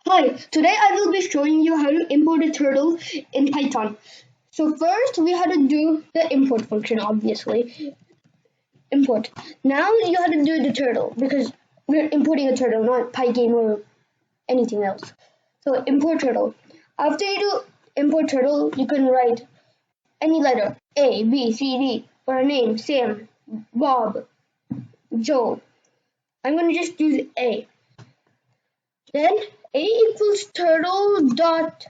Hi, today I will be showing you how to import a turtle in Python. So first we had to do the import function, obviously. Import. Now you have to do the turtle because we're importing a turtle, not Pygame or anything else. So import turtle. After you do import turtle, you can write any letter A, B, C, D for a name, Sam, Bob, Joe. I'm gonna just use A. Then A equals turtle dot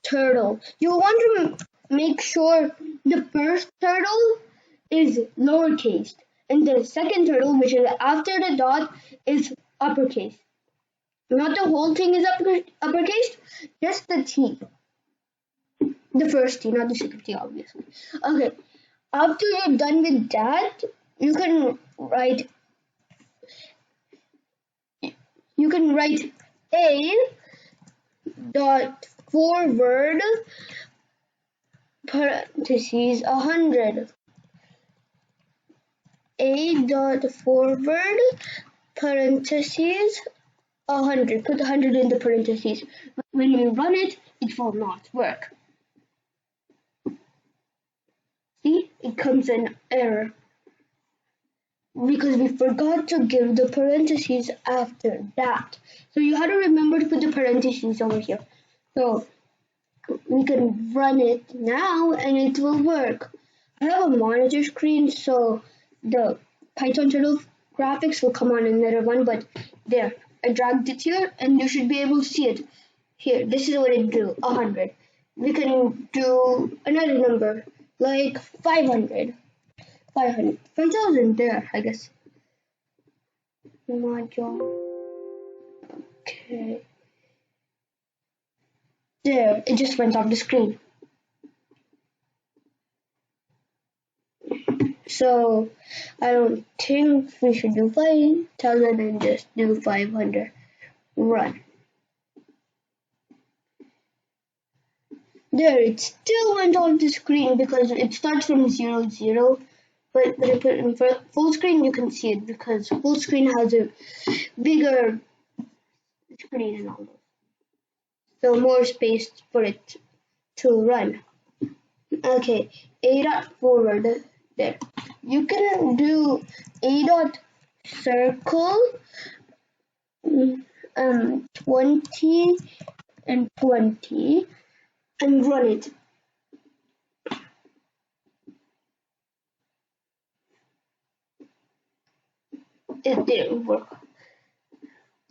turtle. You want to make sure the first turtle is lowercase and the second turtle, which is after the dot, is uppercase. Not the whole thing is uppercase, just the T. The first T, not the second T, obviously. Okay, after you're done with that, you can write A dot forward parentheses 100. A dot forward parentheses 100. Put 100 in the parentheses. When you run it, it will not work. See, it comes an error because we forgot to give the parentheses after that. So you have to remember to put the parentheses over here. So we can run it now and it will work. I have a monitor screen, so the Python turtle graphics will come on another one, but there, I dragged it here and you should be able to see it. Here, this is what it do, 100. We can do another number, like 500. 500. 5,000 there, I guess. Module. Okay. There, it just went off the screen. So I don't think we should do 5,000 and just do 500. Run. There, it still went off the screen because it starts from 0, 0. But when I put it in full screen, you can see it because full screen has a bigger screen and all that. So more space for it to run. Okay, A dot forward there. You can do A dot circle 20 and 20 and run it. It didn't work.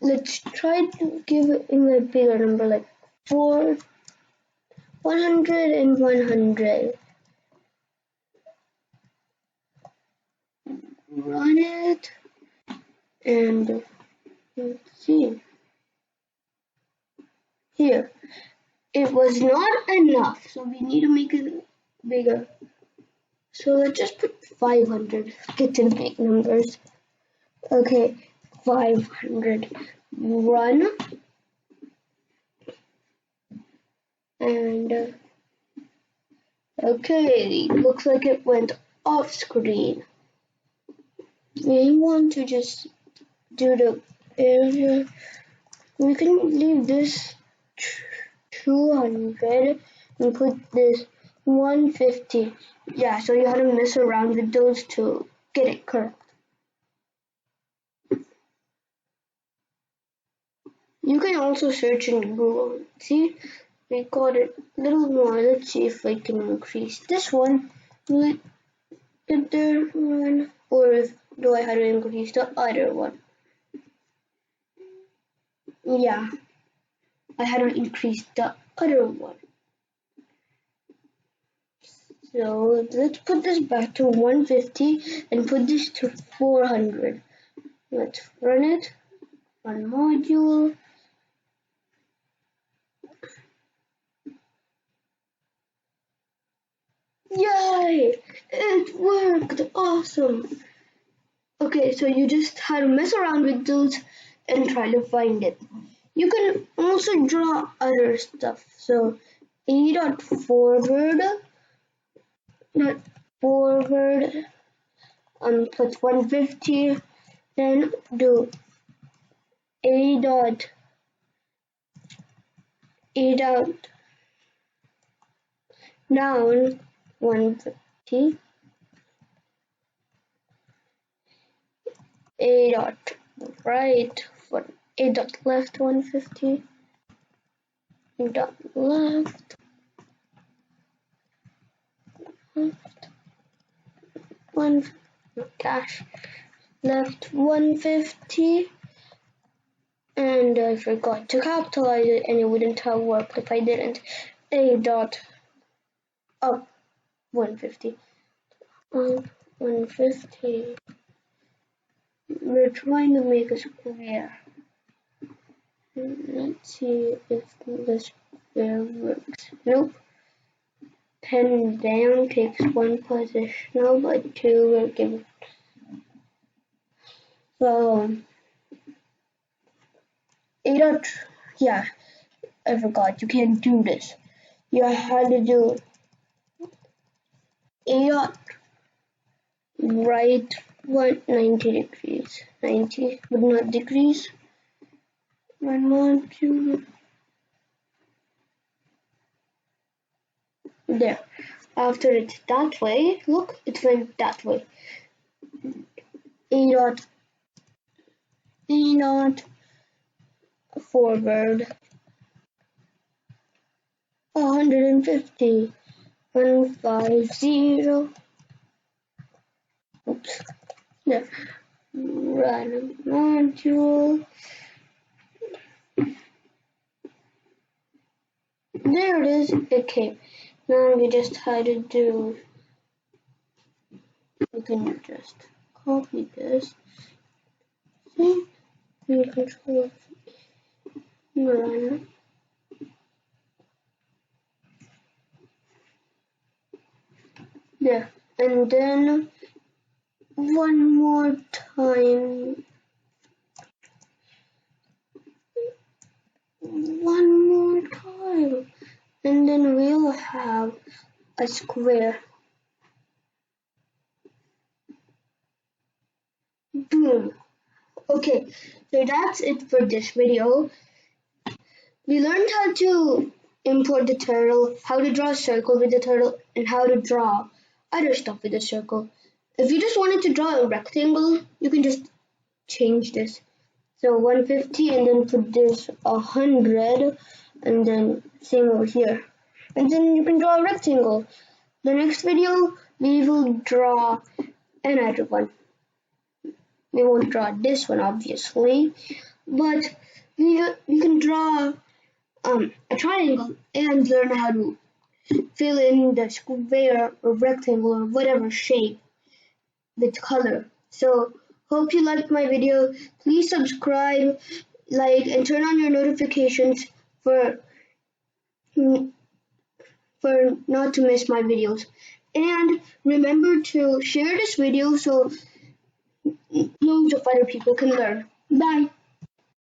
Let's try to give it in a bigger number, like 100 and 100. Run it and let's see. Here, it was not enough, so we need to make it bigger. So let's just put 500. Get to the big numbers. Okay, 500. Run. And okay, looks like it went off screen. We want to just do the area. We can leave this 200 and put this 150. Yeah, so you have to mess around with those to get it correct. You can also search in Google. See, we got it a little more. Let's see if I can increase this one. Did there one, or if do I have to increase the other one? Yeah, I had to increase the other one. So let's put this back to 150 and put this to 400. Let's run it. Run module. Yay! It worked! Awesome! Okay, so you just had to mess around with those and try to find it. You can also draw other stuff. So A dot forward put 150, then do A dot A dot down 150, A dot right, A dot left 150, A dot left, one dash left 150, and I forgot to capitalize it, and it wouldn't have worked if I didn't. A dot up 150, up 150. We're trying to make a square. Let's see if the square works. Nope. Pen down takes one positional, but two will give. So, A dot, yeah, I forgot, you can't do this. You had to do A dot right 190 degrees. 90, but not degrees. 1, 2. There. After it's that way, look, it went that way. A dot forward 150, 150. Oops. There. Run module. There it is. Okay. Now we just had to do. We can just copy this. See? And control run. There. And then one more time. One more time. And then we'll have a square. Boom. Okay, so that's it for this video. We learned how to import the turtle, how to draw a circle with the turtle, and how to draw other stuff with the circle. If you just wanted to draw a rectangle, you can just change this. So 150 and then put this 100 and then same over here. And then you can draw a rectangle. The next video, we will draw another one. We won't draw this one obviously, but we can draw a triangle and learn how to fill in the square or rectangle or whatever shape with color. So hope you liked my video. Please subscribe, like, and turn on your notifications for not to miss my videos. And remember to share this video so loads of other people can learn. Bye.